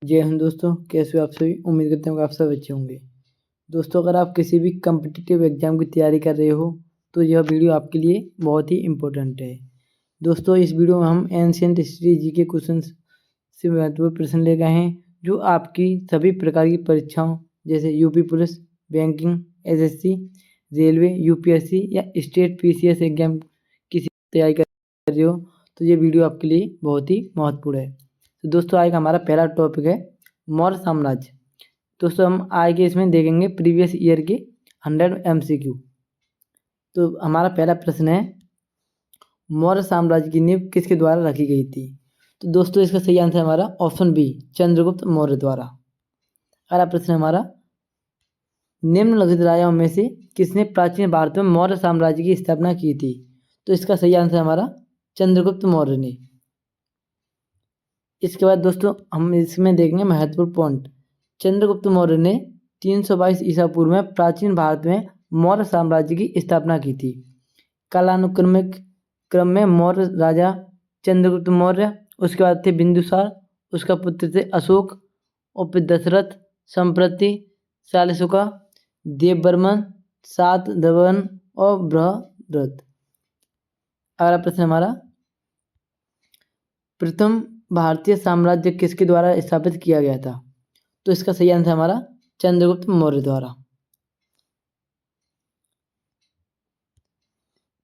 जय हिंद दोस्तों, कैसे हो आप सभी। उम्मीद करते हैं कि आप सब अच्छे होंगे। दोस्तों, अगर आप किसी भी कम्पिटिटिव एग्जाम की तैयारी कर रहे हो तो यह वीडियो आपके लिए बहुत ही इम्पोर्टेंट है। दोस्तों, इस वीडियो में हम एंशिएंट हिस्ट्री जी के क्वेश्चन से महत्वपूर्ण प्रश्न ले गए हैं जो आपकी सभी प्रकार की परीक्षाओं जैसे UP police, banking, SSC, railway, UPSC या स्टेट पीसीएस एग्जाम की तैयारी कर रहे हो तो ये वीडियो आपके लिए बहुत ही महत्वपूर्ण है। तो दोस्तों, आज का हमारा पहला टॉपिक है मौर्य साम्राज्य। दोस्तों, हम आज के इसमें देखेंगे प्रीवियस ईयर के 100 MCQ। तो हमारा पहला प्रश्न है, मौर्य साम्राज्य की नींव किसके द्वारा रखी गई थी। तो दोस्तों, इसका सही आंसर हमारा ऑप्शन बी, चंद्रगुप्त मौर्य द्वारा। अगला प्रश्न हमारा, निम्नलिखित राजाओं में से किसने प्राचीन भारत में मौर्य साम्राज्य की स्थापना की थी। तो इसका सही आंसर हमारा चंद्रगुप्त मौर्य ने। इसके बाद दोस्तों, हम इसमें देखेंगे महत्वपूर्ण पॉइंट। चंद्रगुप्त मौर्य ने 322 ईसा पूर्व में प्राचीन भारत में मौर्य साम्राज्य की स्थापना की थी। कालानुक्रमिक क्रम में मौर्य राजा चंद्रगुप्त मौर्य, उसके बाद थे बिंदुसार, उसका पुत्र थे अशोक, और फिर दशरथ, संप्रति, शालिशुका, देववर्मन, सातवाहन और बृहद्रथ। अगला प्रश्न हमारा, प्रथम भारतीय साम्राज्य किसके द्वारा स्थापित किया गया था। तो इसका सही आंसर हमारा चंद्रगुप्त मौर्य द्वारा।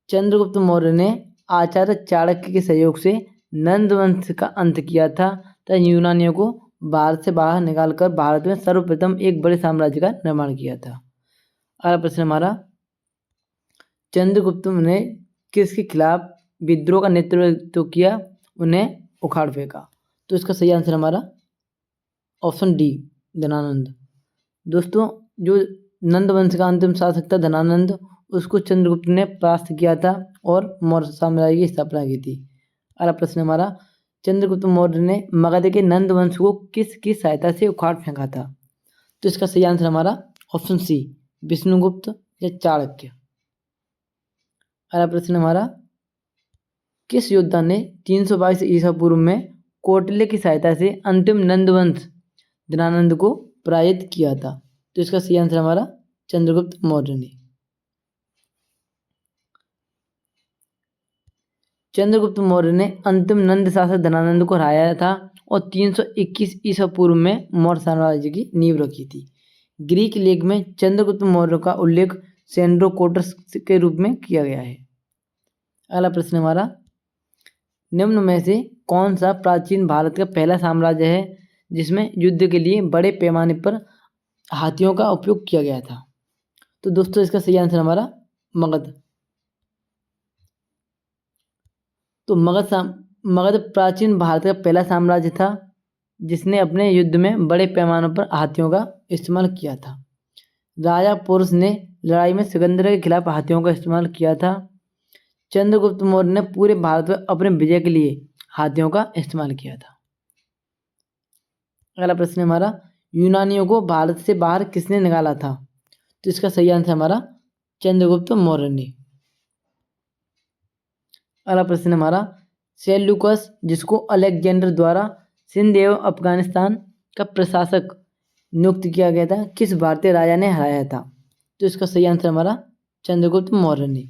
चंद्रगुप्त मौर्य ने आचार्य चाणक्य के सहयोग से नंद वंश का अंत किया था तथा यूनानियों को भारत से बाहर निकालकर भारत में सर्वप्रथम एक बड़े साम्राज्य का निर्माण किया था। अगला प्रश्न हमारा, चंद्रगुप्त ने किसके खिलाफ विद्रोह का नेतृत्व किया, उन्हें उखाड़ फेंका। तो इसका सही आंसर हमारा ऑप्शन डी, धनानंद। दोस्तों, जो नंद वंश का अंतिम शासक था धनानंद, उसको चंद्रगुप्त ने परास्त किया था और मौर्य साम्राज्य की स्थापना की थी। अगला प्रश्न हमारा, चंद्रगुप्त मौर्य ने मगध के नंद वंश को किसकी सहायता से उखाड़ फेंका था। तो इसका सही आंसर हमारा ऑप्शन सी, विष्णुगुप्त या चाणक्य। अगला प्रश्न हमारा, किस योद्धा ने 322 ईसा पूर्व में कौटिल्य की सहायता से अंतिम नंदवंश धनानंद को पराजित किया था। तो इसका सही आंसर हमारा चंद्रगुप्त मौर्य ने। चंद्रगुप्त मौर्य ने अंतिम नंद शासक धनानंद को हराया था और 321 ईसा पूर्व में मौर्य साम्राज्य की नींव रखी थी। ग्रीक लेख में चंद्रगुप्त मौर्य का उल्लेख सेंड्रोकोटस के रूप में किया गया है। अगला प्रश्न हमारा, निम्न में से कौन सा प्राचीन भारत का पहला साम्राज्य है जिसमें युद्ध के लिए बड़े पैमाने पर हाथियों का उपयोग किया गया था। तो दोस्तों, इसका सही आंसर हमारा मगध। तो मगध प्राचीन भारत का पहला साम्राज्य था जिसने अपने युद्ध में बड़े पैमाने पर हाथियों का इस्तेमाल किया था। राजा पोरस ने लड़ाई में सिकंदर के खिलाफ हाथियों का इस्तेमाल किया था। चंद्रगुप्त मौर्य ने पूरे भारत में अपने विजय के लिए हाथियों का इस्तेमाल किया था। अगला प्रश्न हमारा, यूनानियों को भारत से बाहर किसने निकाला था। तो इसका सही आंसर हमारा चंद्रगुप्त मौर्य ने। अगला प्रश्न हमारा, सेल्यूकस, जिसको अलेक्जेंडर द्वारा सिंध एवं अफगानिस्तान का प्रशासक नियुक्त किया गया था, किस भारतीय राजा ने हराया था। तो इसका सही आंसर हमारा चंद्रगुप्त मौर्य ने।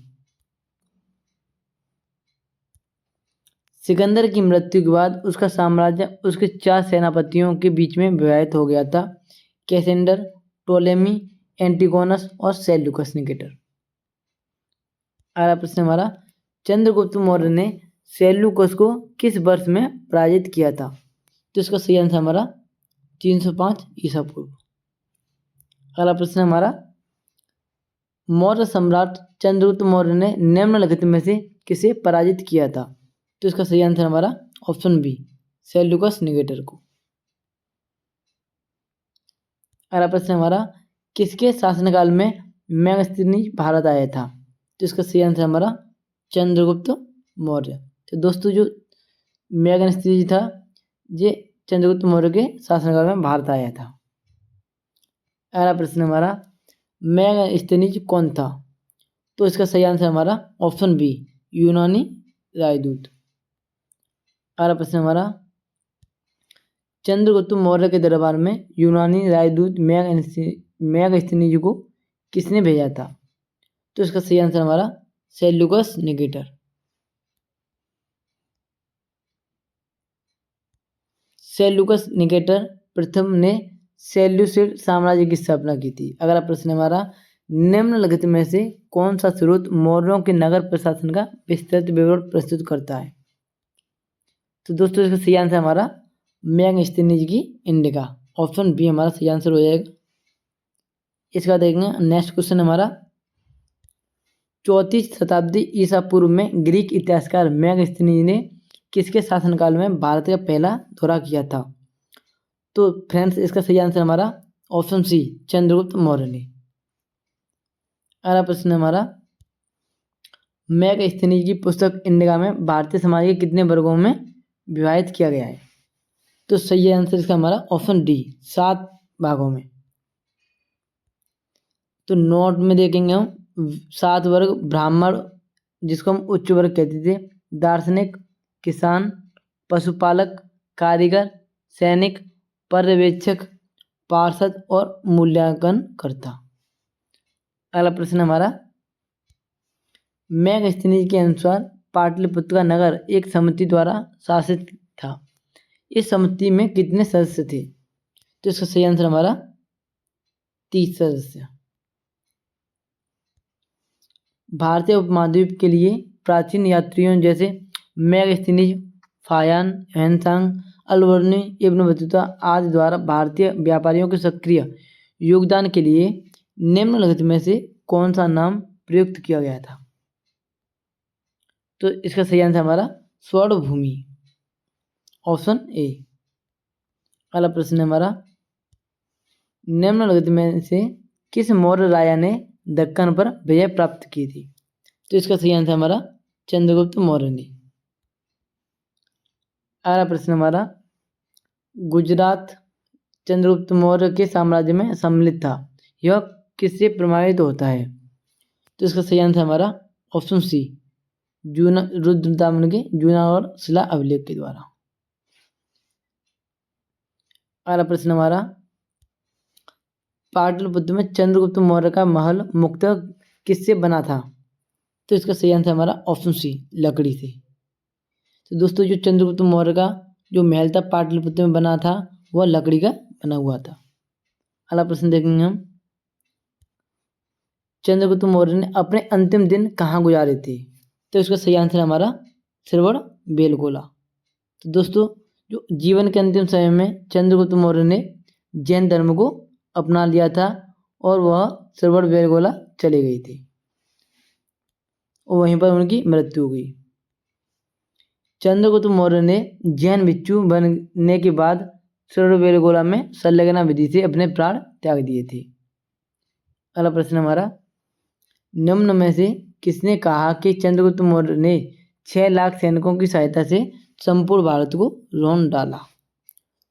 सिकंदर की मृत्यु के बाद उसका साम्राज्य उसके 4 सेनापतियों के बीच में विभाजित हो गया था, कैसेंडर, टोलेमी, एंटिगोनस और सेल्यूकस निकेटर। अगला प्रश्न हमारा, चंद्रगुप्त मौर्य ने सेल्यूकस को किस वर्ष में पराजित किया था। तो इसका सही आंसर हमारा 305 ईसा पूर्व। अगला प्रश्न हमारा, मौर्य सम्राट चंद्रगुप्त मौर्य ने निम्नलिखित में से किसे पराजित किया था। तो इसका सही आंसर हमारा ऑप्शन बी, सेल्यूकस निकेटर को। अगला प्रश्न हमारा, किसके शासनकाल में मेगस्थनीज भारत आया था। तो इसका सही आंसर हमारा चंद्रगुप्त मौर्य। तो दोस्तों, जो मेगस्थनीज था ये चंद्रगुप्त मौर्य के शासनकाल में भारत आया था। अगला प्रश्न हमारा, मेगस्थनीज कौन था। तो इसका सही आंसर हमारा ऑप्शन बी, यूनानी राजदूत। अगला प्रश्न हमारा, चंद्रगुप्त मौर्य के दरबार में यूनानी राजदूत मेगास्थनीज को किसने भेजा था? तो इसका सही आंसर हमारा सेल्यूकस निकेटर। सेल्यूकस निकेटर प्रथम ने सेल्यूसिड साम्राज्य की स्थापना की थी। अगला प्रश्न हमारा, निम्नलिखित में से कौन सा स्रोत मौर्यों के नगर प्रशासन का विस्तृत विवरण प्रस्तुत करता है? तो दोस्तों इसका सही आंसर हमारा मेगास्थनीज की इंडिका, ऑप्शन बी हमारा सही आंसर हो जाएगा। इसका देखेंगे नेक्स्ट क्वेश्चन हमारा, 4वीं शताब्दी ईसा पूर्व में ग्रीक इतिहासकार मेगास्थनीज ने किसके शासनकाल में भारत का पहला दौरा किया था? तो फ्रेंड्स इसका सही आंसर हमारा ऑप्शन सी चंद्रगुप्त मौर्य ने। अगला प्रश्न हमारा, मेगास्थनीज की पुस्तक इंडिका में भारतीय समाज के कितने वर्गों में विभाजित किया गया है? तो सही आंसर इसका हमारा ऑप्शन डी 7 भागों में। तो नोट में देखेंगे हम 7 वर्ग, ब्राह्मण जिसको हम उच्च वर्ग कहते थे, दार्शनिक, किसान, पशुपालक, कारीगर, सैनिक, पर्यवेक्षक, पार्षद और मूल्यांकन करता। अगला प्रश्न हमारा, मेगास्थनीज के अनुसार पाटलिपुत्र का नगर एक समिति द्वारा शासित था। इस समिति में कितने सदस्य थे? तो इसका सही आंसर हमारा 30 सदस्य। भारतीय उपमहाद्वीप के लिए प्राचीन यात्रियों जैसे Megasthenes, Fahien, Hiuen Tsang, Alberuni, Ibn Battuta आदि द्वारा भारतीय व्यापारियों के सक्रिय योगदान के लिए निम्नलिखित में से कौन सा नाम प्रयुक्त किया गया था? तो इसका सही आंसर हमारा स्वर्ण भूमि, ऑप्शन ए। अगला प्रश्न हमारा, निम्नलिखित में से किस मौर्य राजा ने दक्कन पर विजय प्राप्त की थी? तो इसका सही आंसर हमारा चंद्रगुप्त मौर्य ने। अगला प्रश्न हमारा, गुजरात चंद्रगुप्त मौर्य के साम्राज्य में सम्मिलित था, यह किससे प्रभावित होता है? तो इसका सही आंसर हमारा ऑप्शन सी रुद्रदामन के जूना और शिला अभिलेख के द्वारा। अगला प्रश्न हमारा, पाटलिपुत्र में चंद्रगुप्त मौर्य का महल मुख्यतः किससे बना था? तो इसका सही आंसर हमारा ऑप्शन सी लकड़ी से। तो दोस्तों जो चंद्रगुप्त मौर्य का जो महल था पाटलिपुत्र में बना था वह लकड़ी का बना हुआ था। अगला प्रश्न देखेंगे हम, चंद्रगुप्त मौर्य ने अपने अंतिम दिन कहाँ गुजारे थे? तो इसका सही आंसर हमारा श्रवण बेलगोला। तो दोस्तों जो जीवन के अंतिम समय में चंद्रगुप्त मौर्य ने जैन धर्म को अपना लिया था और वह श्रवण बेलगोला चले गई थी और वहीं पर उनकी मृत्यु हो गई। चंद्रगुप्त मौर्य ने जैन भिक्षु बनने के बाद श्रवण बेलगोला में संलग्न विधि से अपने प्राण त्याग दिए थे। अगला प्रश्न हमारा, निम्न में से किसने कहा कि चंद्रगुप्त मौर्य ने 6 लाख सैनिकों की सहायता से संपूर्ण भारत को रोन डाला?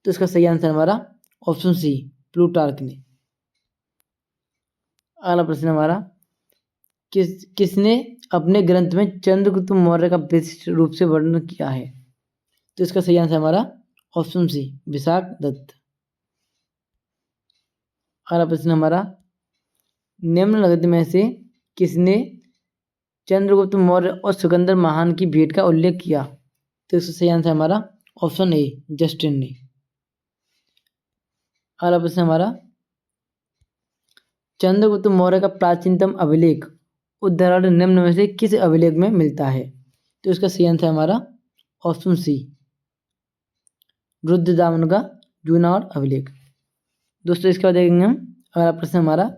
तो इसका सही आंसर हमारा ऑप्शन सी प्लूटार्क ने। अगला प्रश्न हमारा, किसने अपने ग्रंथ में चंद्रगुप्त मौर्य का विशिष्ट रूप से वर्णन किया है? तो इसका सही आंसर हमारा ऑप्शन सी विशाख दत्त। अगला प्रश्न हमारा, निम्नलिखित में से किसने चंद्रगुप्त मौर्य और सिकंदर महान की भेंट का उल्लेख किया? तो इसका सही आंसर हमारा ऑप्शन ए जस्टिन ने। अगला प्रश्न हमारा, चंद्रगुप्त मौर्य का प्राचीनतम अभिलेख उद्धरण निम्न में से किस अभिलेख में मिलता है? तो इसका सही आंसर हमारा ऑप्शन सी रुद्रदामन का जूनागढ़ अभिलेख। दोस्तों इसके बाद देखेंगे हम अगला प्रश्न हमारा,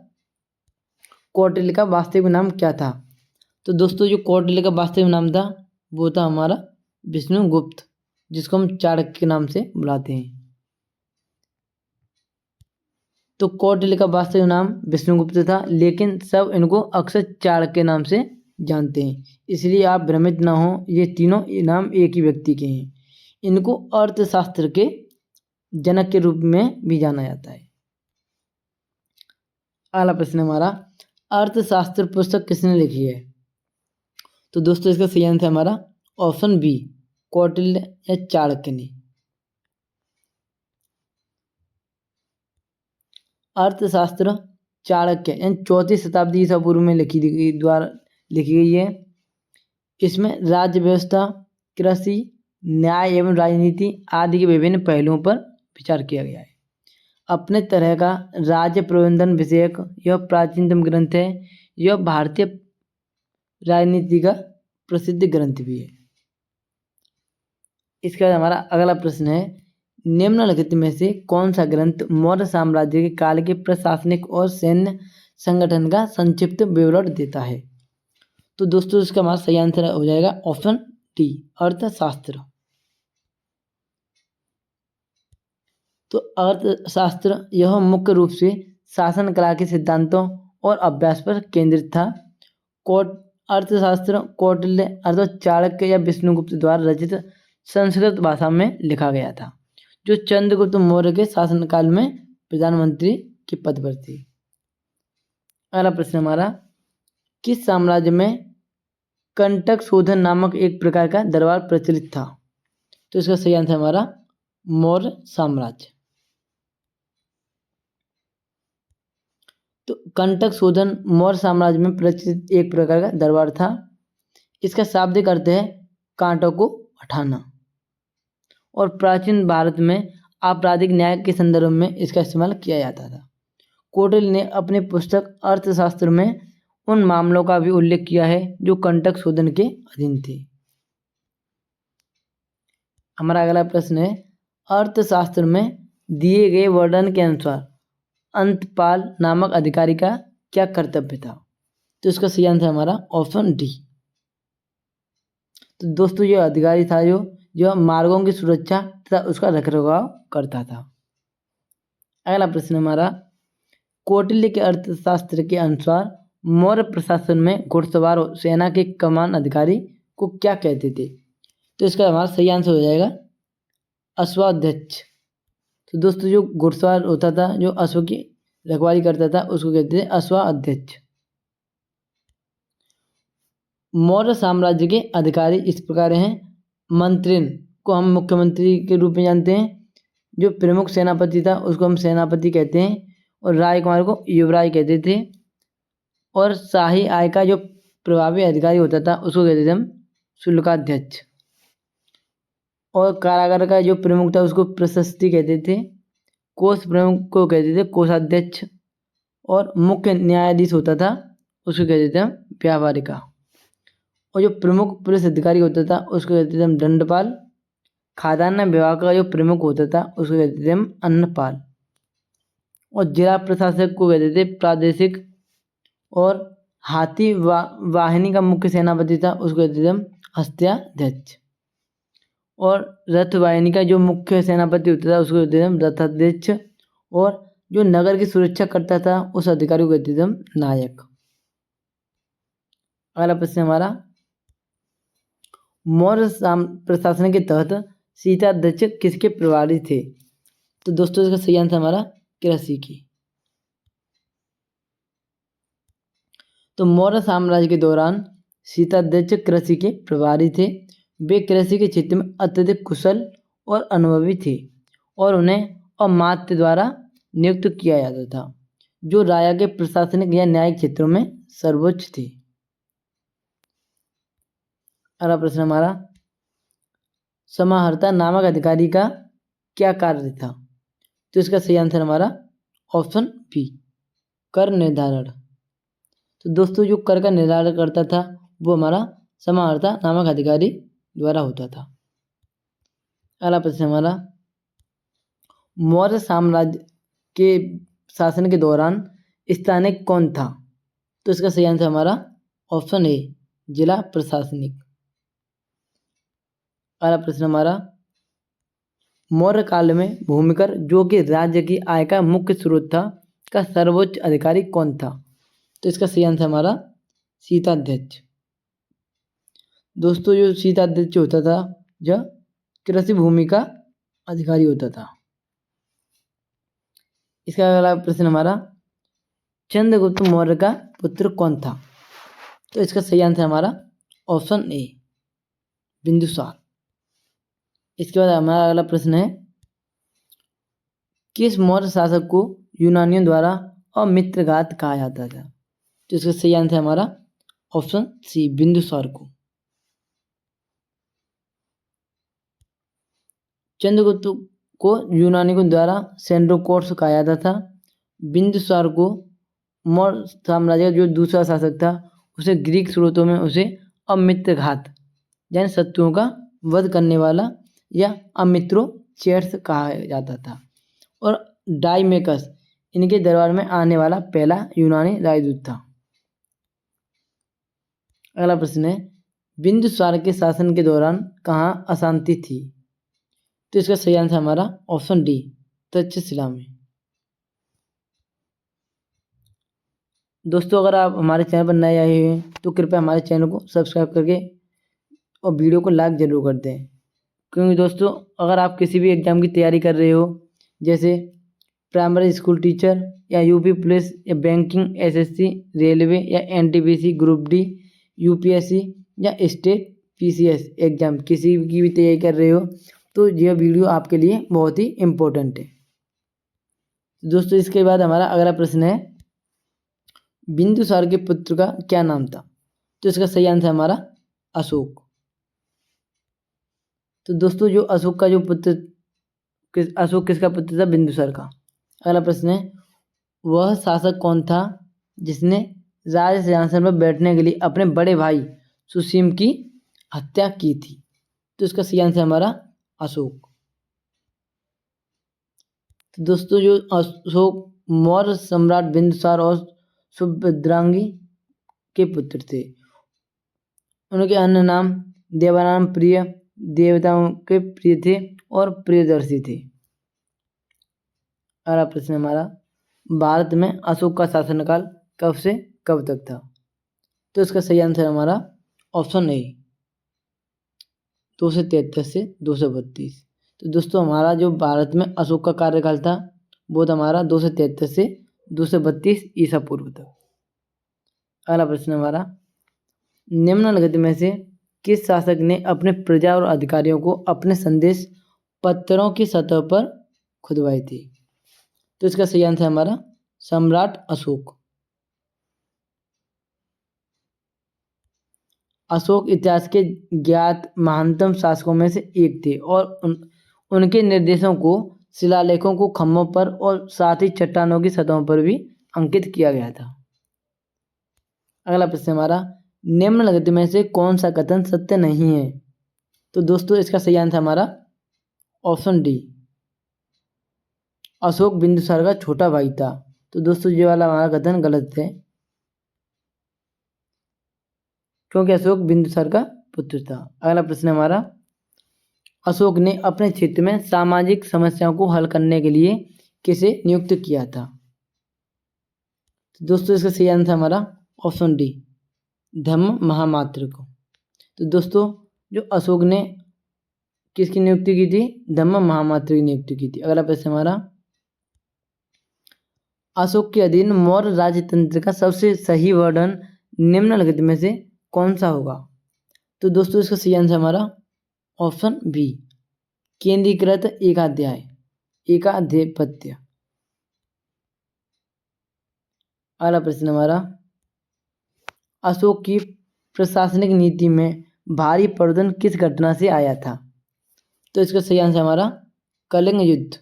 कौटिल्य का वास्तविक नाम क्या था? तो दोस्तों जो कौटिल्य का वास्तविक नाम था वो था हमारा विष्णुगुप्त, जिसको हम चाणक्य के नाम से बुलाते हैं। तो कौटिल्य का वास्तविक नाम विष्णुगुप्त था, लेकिन सब इनको अक्सर चाणक्य के नाम से जानते हैं, इसलिए आप भ्रमित ना हो, ये तीनों नाम एक ही व्यक्ति के हैं। इनको अर्थशास्त्र के जनक के रूप में भी जाना जाता है। अगला प्रश्न हमारा, अर्थशास्त्र पुस्तक किसने लिखी है? तो दोस्तों इसका सही आंसर हमारा ऑप्शन बी कौटिल्य या चाणक्य ने। अर्थशास्त्र चाणक्य यानी 4वीं शताब्दी ईसा पूर्व में लिखी गई है। इसमें राज्य व्यवस्था, कृषि, न्याय एवं राजनीति आदि के विभिन्न पहलुओं पर विचार किया गया है। अपने तरह का राज्य प्रबंधन विषयक यह प्राचीनतम ग्रंथ है। यह भारतीय राजनीति का प्रसिद्ध ग्रंथ भी है। इसके बाद हमारा अगला प्रश्न है, निम्नलिखित में से कौन सा ग्रंथ मौर्य साम्राज्य के काल के प्रशासनिक और सैन्य संगठन का संक्षिप्त विवरण देता है? तो दोस्तों इसका हमारा सही आंसर हो जाएगा ऑप्शन डी, अर्थशास्त्र। तो अर्थशास्त्र यह मुख्य रूप से शासन कला के सिद्धांतों और अभ्यास पर केंद्रित था। अर्थशास्त्र कौटिल्य अथवा चाणक्य या विष्णुगुप्त द्वारा रचित संस्कृत भाषा में लिखा गया था, जो चंद्रगुप्त मौर्य के शासनकाल में प्रधानमंत्री के पद पर थे। अगला प्रश्न हमारा, किस साम्राज्य में कंटक शोधन नामक एक प्रकार का दरबार प्रचलित था? तो इसका सही आंसर हमारा मौर्य साम्राज्य। तो कंटक शोधन मौर्य साम्राज्य में प्रचलित एक प्रकार का दरबार था। इसका शाब्दिक अर्थ है कांटों को हटाना, और प्राचीन भारत में आपराधिक न्याय के संदर्भ में इसका इस्तेमाल किया जाता था। कौटिल्य ने अपनी पुस्तक अर्थशास्त्र में उन मामलों का भी उल्लेख किया है जो कंटक शोधन के अधीन थे। हमारा अगला प्रश्न है, अर्थशास्त्र में दिए गए वर्णन के अनुसार अंतपाल नामक अधिकारी का क्या कर्तव्य था? तो इसका सही आंसर हमारा ऑप्शन डी। तो दोस्तों ये अधिकारी था जो मार्गों की सुरक्षा तथा उसका रखरखाव करता था। अगला प्रश्न हमारा, कौटिल्य के अर्थशास्त्र के अनुसार मौर्य प्रशासन में घुड़सवार सेना के कमान अधिकारी को क्या कहते थे? तो इसका हमारा सही आंसर हो जाएगा अश्वाध्यक्ष। तो दोस्तों जो घुड़सवार होता था, जो अश्व की रखवाली करता था, उसको कहते थे अश्वाध्यक्ष। मौर्य साम्राज्य के अधिकारी इस प्रकार हैं। मंत्रिन को हम मुख्यमंत्री के रूप में जानते हैं। जो प्रमुख सेनापति था उसको हम सेनापति कहते हैं, और राजकुमार को युवराज कहते थे। और शाही आय का जो प्रभावी अधिकारी होता था उसको कहते थे हम शुल्काध्यक्ष। और कारागार का जो प्रमुख था उसको प्रशस्ति कहते थे। कोष प्रमुख को कहते थे कोषाध्यक्ष। और मुख्य न्यायाधीश होता था उसको कहते थे हम व्यापारिका। और जो प्रमुख पुलिस अधिकारी होता था उसको कहते थे हम दंडपाल। खाद्यान्न विभाग का जो प्रमुख होता था उसको कहते थे हम अन्नपाल। और जिला प्रशासक को कहते थे प्रादेशिक। और हाथी वाहिनी का मुख्य सेनापति था उसको कहते थे हम हस्त्याध्यक्ष। और रथ वाहिनी का जो मुख्य सेनापति होता था उसको कहते थे हम रथाध्यक्ष। और जो नगर की सुरक्षा करता था उस अधिकारी को कहते थे हम नायक। अगला प्रश्न हमारा, मौर्य प्रशासन के तहत शीताध्यक्ष किसके प्रभारी थे? तो दोस्तों इसका सही आंसर हमारा कृषि की। तो मौर्य साम्राज्य के दौरान शीताध्यक्ष कृषि के प्रभारी थे। वे कृषि के क्षेत्र में अत्यधिक कुशल और अनुभवी थे, और उन्हें अमात्य द्वारा नियुक्त किया जाता था, जो राजा के प्रशासनिक या न्यायिक क्षेत्रों में सर्वोच्च थे। अगला प्रश्न हमारा, समाहर्ता नामक अधिकारी का क्या कार्य था? तो इसका सही आंसर हमारा ऑप्शन बी, कर निर्धारण। तो दोस्तों जो कर का निर्धारण करता था वो हमारा समाहर्ता नामक अधिकारी द्वारा होता था। अगला प्रश्न हमारा, मौर्य साम्राज्य के शासन के दौरान स्थानिक कौन था? तो इसका सही आंसर हमारा ऑप्शन ए, जिला प्रशासनिक। अगला प्रश्न हमारा, मौर्य काल में भूमिकर जो कि राज्य की आय का मुख्य स्रोत था का सर्वोच्च अधिकारी कौन था? तो इसका सही आंसर हमारा शीताध्यक्ष। दोस्तों जो शीताध्यक्ष होता था यह कृषि भूमि का अधिकारी होता था। इसका अगला प्रश्न हमारा, चंद्रगुप्त मौर्य का पुत्र कौन था? तो इसका सही आंसर हमारा ऑप्शन ए, बिंदुसार। इसके बाद हमारा अगला प्रश्न है, किस मौर्य शासक को यूनानियों द्वारा अमित्रघात कहा जाता था? तो इसका सही आंसर हमारा ऑप्शन सी, बिंदुसार को। चंद्रगुप्त को यूनानियों द्वारा सेंड्रोकोट्स कहा जाता था। बिंदुसार को मौर्य साम्राज्य का जो दूसरा शासक था उसे ग्रीक स्रोतों में उसे अमित्रघात यानी शत्रुओं का वध करने वाला या अमित्रोचेट्स कहा जाता था। और डाइमेकस इनके दरबार में आने वाला पहला यूनानी राजदूत था। अगला प्रश्न है, बिंदुसार के शासन के दौरान कहाँ अशांति थी? तो इसका सही आंसर हमारा ऑप्शन डी, तक्षशिला में। दोस्तों अगर आप हमारे चैनल पर नए आए हैं तो कृपया हमारे चैनल को सब्सक्राइब करके और वीडियो को लाइक जरूर कर दें, क्योंकि दोस्तों अगर आप किसी भी एग्जाम की तैयारी कर रहे हो, जैसे प्राइमरी स्कूल टीचर या यूपी पुलिस या बैंकिंग, एसएससी, रेलवे या एनटीपीसी, ग्रुप डी, यूपीएससी या स्टेट पीसीएस एग्जाम किसी की भी तैयारी कर रहे हो तो यह वीडियो आपके लिए बहुत ही इम्पोर्टेंट है। दोस्तों इसके बाद हमारा अगला प्रश्न है, बिंदुसार के पुत्र का क्या नाम था? तो इसका सही आंसर हमारा अशोक। तो दोस्तों जो अशोक का जो पुत्र अशोक किसका पुत्र था? बिंदुसार का। अगला प्रश्न है, वह शासक कौन था जिसने राज सिंहासन पर बैठने के लिए अपने बड़े भाई सुसीम की हत्या की थी? तो इसका सही आंसर हमारा अशोक। तो दोस्तों जो अशोक मौर्य सम्राट बिंदुसार और सुभद्रांगी के पुत्र थे। उनके अन्य नाम देवानाम प्रिय, देवताओं के प्रिय थे और प्रियदर्शी थे। अगला प्रश्न हमारा, भारत में अशोक का शासनकाल कब से कब तक था? तो इसका सही आंसर हमारा ऑप्शन ए, 273 से 232। तो दोस्तों हमारा जो भारत में अशोक का कार्यकाल था वो था हमारा 273 से 232 ईसा पूर्व तक। अगला प्रश्न हमारा, निम्नलिखित में से किस शासक ने अपने प्रजा और अधिकारियों को अपने संदेश पत्रों की सतह पर खुदवाए थे? तो इसका सही आंसर हमारा सम्राट अशोक। अशोक इतिहास के ज्ञात महानतम शासकों में से एक थे और उनके निर्देशों को शिलालेखों को खम्भों पर और साथ ही चट्टानों की सतहों पर भी अंकित किया गया था। अगला प्रश्न हमारा, निम्नलिखित में से कौन सा कथन सत्य नहीं है? तो दोस्तों इसका सही आंसर हमारा ऑप्शन डी, अशोक बिंदुसार का छोटा भाई था। तो दोस्तों ये वाला हमारा कथन गलत है, क्योंकि अशोक बिंदुसार का पुत्र था। अगला प्रश्न हमारा, अशोक ने अपने क्षेत्र में सामाजिक समस्याओं को हल करने के लिए किसे नियुक्त किया था? तो दोस्तों इसका सही आंसर हमारा ऑप्शन डी, धम्म महामात्र को। तो दोस्तों जो अशोक ने किसकी नियुक्ति की थी? धम्म महामात्र की नियुक्ति की थी। अगला प्रश्न हमारा, अशोक के अधीन मौर्य राजतंत्र का सबसे सही वर्णन निम्नलिखित में से कौन सा होगा? तो दोस्तों इसका सही आंसर हमारा ऑप्शन बी, केंद्रीकृत एकाध्याय, एकाधिपत्य। अगला प्रश्न हमारा, अशोक की प्रशासनिक नीति में भारी परिवर्तन किस घटना से आया था? तो इसका सही आंसर हमारा कलिंग युद्ध।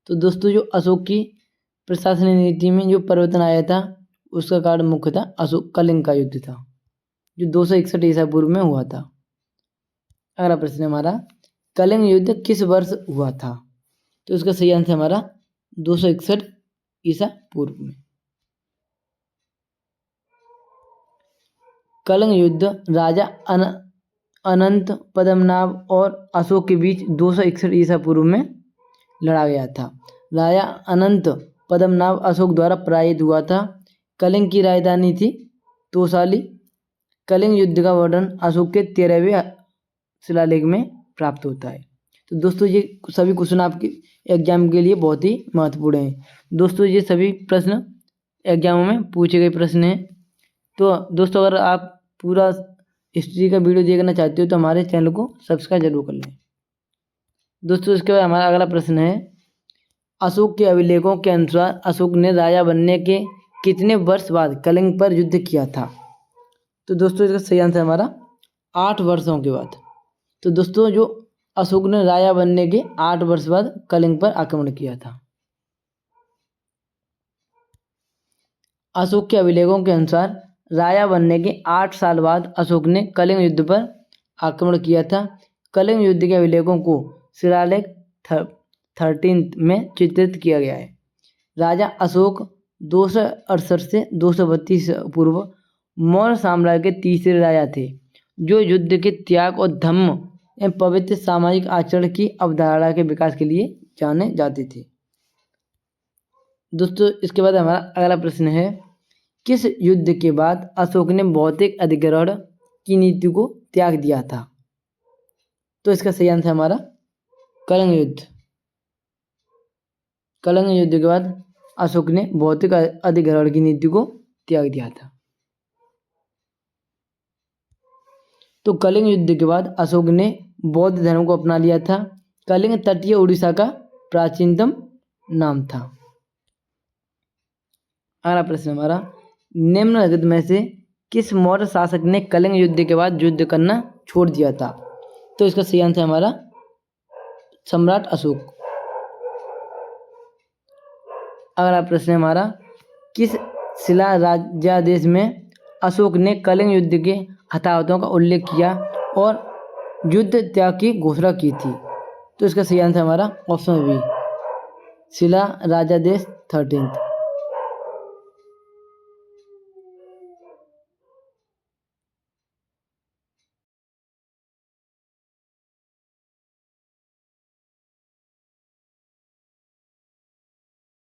तो दोस्तों जो अशोक की प्रशासनिक नीति में जो परिवर्तन आया था उसका कारण मुख्य था अशोक कलिंग का युद्ध था, जो 261 ईसा पूर्व में हुआ था। अगला प्रश्न हमारा, कलिंग युद्ध किस वर्ष हुआ था? तो इसका सही आंसर हमारा 261 ईसा पूर्व में। कलिंग युद्ध राजा अनंत पद्मनाभ और अशोक के बीच 261 ईसा पूर्व में लड़ा गया था। राजा अनंत पद्मनाभ अशोक द्वारा पराजित हुआ था। कलिंग की राजधानी थी तोसाली। कलिंग युद्ध का वर्णन अशोक के 13वें शिलालेख में प्राप्त होता है। तो दोस्तों ये सभी क्वेश्चन आपके एग्जाम के लिए बहुत ही महत्वपूर्ण हैं। दोस्तों ये सभी प्रश्न एग्जामों में पूछे गए प्रश्न हैं। तो दोस्तों अगर आप पूरा हिस्ट्री का वीडियो देखना चाहते हो तो हमारे चैनल को सब्सक्राइब जरूर कर लें। दोस्तों इसके बाद हमारा अगला प्रश्न है, अशोक के अभिलेखों के अनुसार अशोक ने राजा बनने के कितने वर्ष बाद कलिंग पर युद्ध किया था? तो दोस्तों इसका सही आंसर हमारा 8 वर्षों के बाद। तो दोस्तों जो अशोक ने राजा बनने के 8 वर्ष बाद कलिंग पर आक्रमण किया था। अशोक के अभिलेखों के अनुसार राजा बनने के 8 साल बाद अशोक ने कलिंग युद्ध पर आक्रमण किया था। कलिंग युद्ध के अभिलेखों को शिलालेख 13 में चित्रित किया गया है। राजा अशोक 268 से 232 पूर्व मौर्य साम्राज्य के तीसरे राजा थे, जो युद्ध के त्याग और धम्म एवं पवित्र सामाजिक आचरण की अवधारणा के विकास के लिए जाने जाते थे। दोस्तों इसके बाद हमारा अगला प्रश्न है, किस युद्ध के बाद अशोक ने भौतिक अधिग्रहण की नीति को त्याग दिया था? तो इसका सही आंसर हमारा कलिंग युद्ध। कलिंग युद्ध के बाद अशोक ने भौतिक अधिग्रहण की नीति को त्याग दिया था। तो कलिंग युद्ध के बाद अशोक ने बौद्ध धर्म को अपना लिया था। कलिंग तटीय उड़ीसा का प्राचीनतम नाम था। अगला प्रश्न हमारा, निम्नलिखित में से किस मौर्य शासक ने कलिंग युद्ध के बाद युद्ध करना छोड़ दिया था? तो इसका सही आंसर हमारा सम्राट अशोक। अगला प्रश्न हमारा, किस शिला राज्यादेश में अशोक ने कलिंग युद्ध के हताहतों का उल्लेख किया और युद्ध त्याग की घोषणा की थी? तो इसका सही आंसर हमारा ऑप्शन बी, शिला राज्यादेश 13।